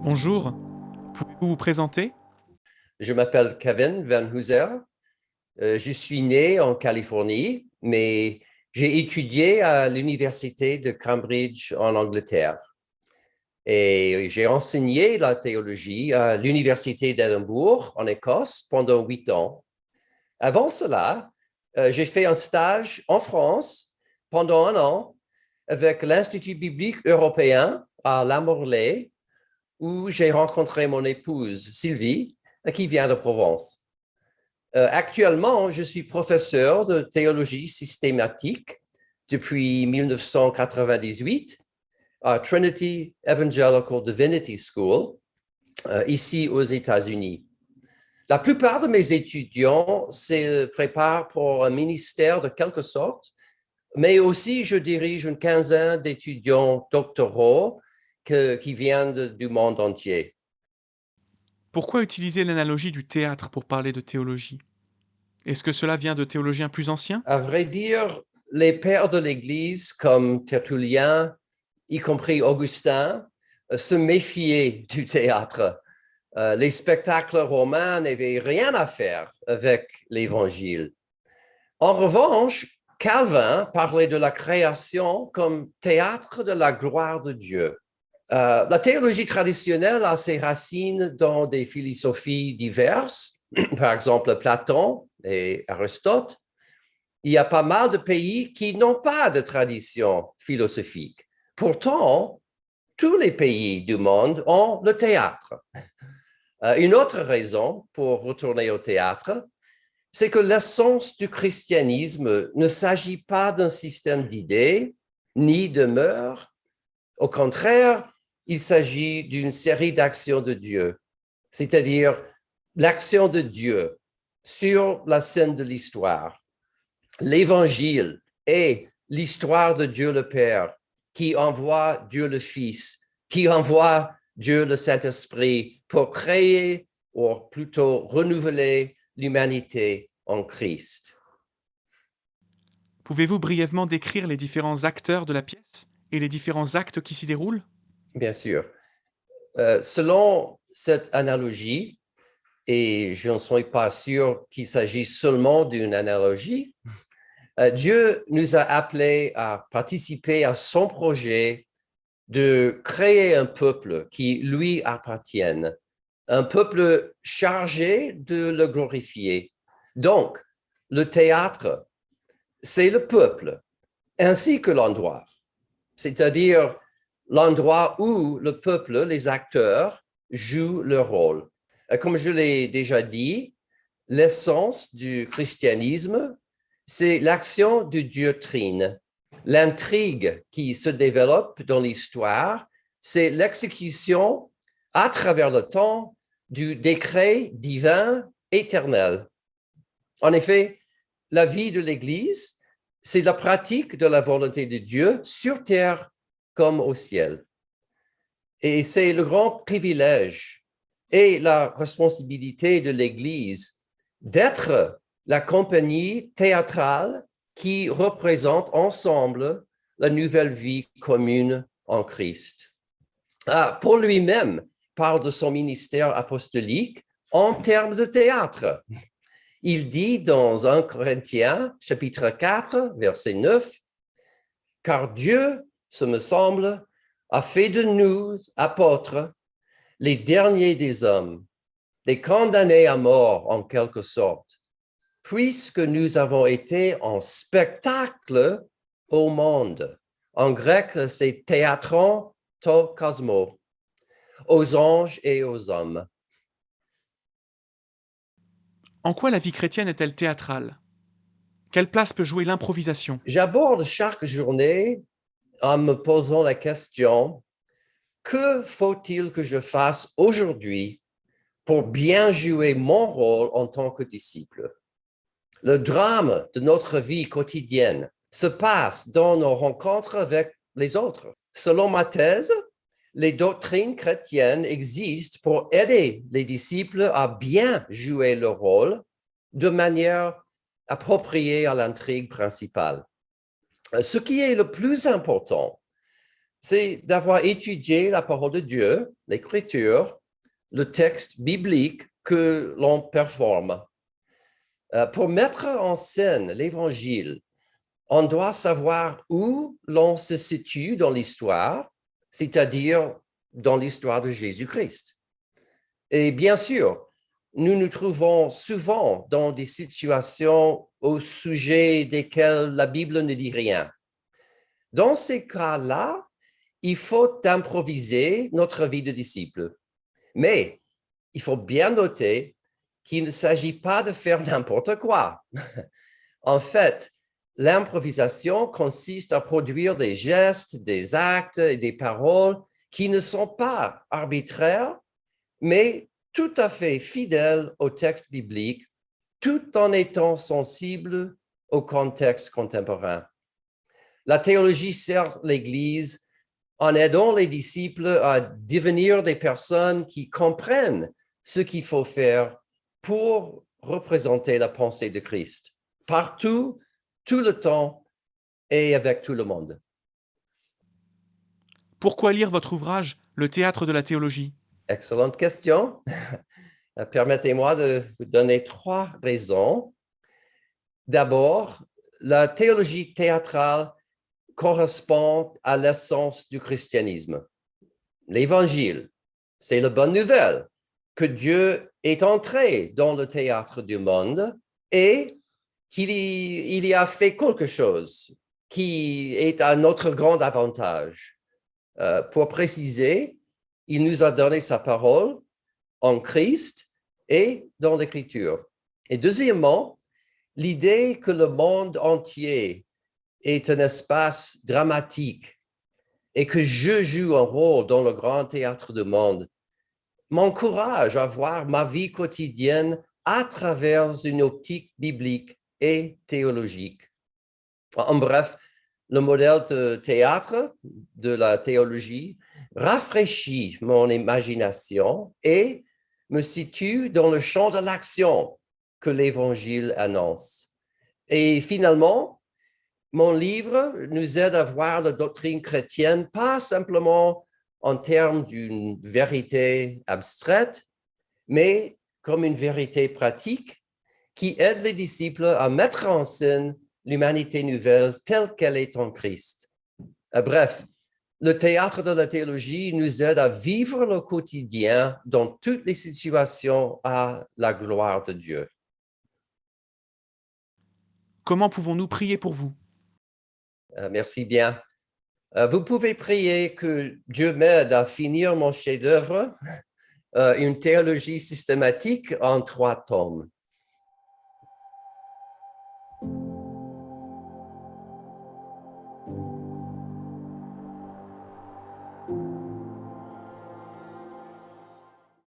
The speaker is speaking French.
Bonjour, pouvez-vous vous présenter? Je m'appelle Kevin Van Hooser. Je suis né en Californie, mais j'ai étudié à l'Université de Cambridge en Angleterre. Et j'ai enseigné la théologie à l'Université d'Édimbourg en Écosse pendant 8 ans. Avant cela, j'ai fait un stage en France pendant 1 an avec l'Institut biblique européen à La Morlaix, où j'ai rencontré mon épouse Sylvie, qui vient de Provence. Actuellement, je suis professeur de théologie systématique depuis 1998 à Trinity Evangelical Divinity School, ici aux États-Unis. La plupart de mes étudiants se préparent pour un ministère de quelque sorte, mais aussi je dirige une quinzaine d'étudiants doctoraux qui viennent du monde entier. Pourquoi utiliser l'analogie du théâtre pour parler de théologie? Est-ce que cela vient de théologiens plus anciens? À vrai dire, les pères de l'Église comme Tertullien, y compris Augustin, se méfiaient du théâtre. Les spectacles romains n'avaient rien à faire avec l'Évangile. En revanche, Calvin parlait de la création comme théâtre de la gloire de Dieu. La théologie traditionnelle a ses racines dans des philosophies diverses, par exemple Platon et Aristote. Il y a pas mal de pays qui n'ont pas de tradition philosophique. Pourtant, tous les pays du monde ont le théâtre. Une autre raison pour retourner au théâtre, c'est que l'essence du christianisme ne s'agit pas d'un système d'idées ni de mœurs. Au contraire, il s'agit d'une série d'actions de Dieu, c'est-à-dire l'action de Dieu sur la scène de l'histoire. L'Évangile est l'histoire de Dieu le Père qui envoie Dieu le Fils, qui envoie Dieu le Saint-Esprit pour créer, ou plutôt renouveler l'humanité en Christ. Pouvez-vous brièvement décrire les différents acteurs de la pièce et les différents actes qui s'y déroulent? Bien sûr. Selon cette analogie, et je ne suis pas sûr qu'il s'agit seulement d'une analogie, Dieu nous a appelés à participer à son projet de créer un peuple qui lui appartienne, un peuple chargé de le glorifier. Donc, le théâtre, c'est le peuple, ainsi que l'endroit, c'est-à-dire l'endroit où le peuple, les acteurs, jouent leur rôle. Comme je l'ai déjà dit, l'essence du christianisme, c'est l'action du Dieu trine. L'intrigue qui se développe dans l'histoire, c'est l'exécution à travers le temps du décret divin éternel. En effet, la vie de l'Église, c'est la pratique de la volonté de Dieu sur terre comme au ciel. Et c'est le grand privilège et la responsabilité de l'Église d'être la compagnie théâtrale qui représente ensemble la nouvelle vie commune en Christ. Paul lui-même parle de son ministère apostolique en termes de théâtre. Il dit dans 1 Corinthiens, chapitre 4, verset 9, « Car Dieu, ce me semble, a fait de nous, apôtres, les derniers des hommes, les condamnés à mort en quelque sorte, puisque nous avons été en spectacle au monde. » En grec, c'est théatron to cosmo, aux anges et aux hommes. En quoi la vie chrétienne est-elle théâtrale? Quelle place peut jouer l'improvisation? J'aborde chaque journée en me posant la question, que faut-il que je fasse aujourd'hui pour bien jouer mon rôle en tant que disciple? Le drame de notre vie quotidienne se passe dans nos rencontres avec les autres. Selon ma thèse, les doctrines chrétiennes existent pour aider les disciples à bien jouer leur rôle de manière appropriée à l'intrigue principale. Ce qui est le plus important, c'est d'avoir étudié la parole de Dieu, l'Écriture, le texte biblique que l'on performe. Pour mettre en scène l'Évangile, on doit savoir où l'on se situe dans l'histoire, c'est-à-dire dans l'histoire de Jésus-Christ. Et bien sûr, nous nous trouvons souvent dans des situations au sujet desquelles la Bible ne dit rien. Dans ces cas-là, il faut improviser notre vie de disciple. Mais il faut bien noter qu'il ne s'agit pas de faire n'importe quoi. En fait, l'improvisation consiste à produire des gestes, des actes et des paroles qui ne sont pas arbitraires, mais tout à fait fidèles au texte biblique, tout en étant sensibles au contexte contemporain. La théologie sert l'Église en aidant les disciples à devenir des personnes qui comprennent ce qu'il faut faire pour représenter la pensée de Christ, partout, tout le temps et avec tout le monde. Pourquoi lire votre ouvrage Le théâtre de la théologie? Excellente question. Permettez-moi de vous donner 3 raisons. D'abord, la théologie théâtrale correspond à l'essence du christianisme. L'Évangile, c'est la bonne nouvelle que Dieu est entré dans le théâtre du monde et qu'il y a fait quelque chose qui est à notre grand avantage. Pour préciser, il nous a donné sa parole en Christ et dans l'Écriture. Et deuxièmement, l'idée que le monde entier est un espace dramatique et que je joue un rôle dans le grand théâtre du monde m'encourage à voir ma vie quotidienne à travers une optique biblique et théologique. En bref, le modèle de théâtre de la théologie rafraîchit mon imagination et me situe dans le champ de l'action que l'Évangile annonce. Et finalement, mon livre nous aide à voir la doctrine chrétienne pas simplement en termes d'une vérité abstraite, mais comme une vérité pratique qui aide les disciples à mettre en scène l'humanité nouvelle telle qu'elle est en Christ. Bref, le théâtre de la théologie nous aide à vivre le quotidien dans toutes les situations à la gloire de Dieu. Comment pouvons-nous prier pour vous? Merci bien. Vous pouvez prier que Dieu m'aide à finir mon chef-d'œuvre, une théologie systématique en 3 tomes.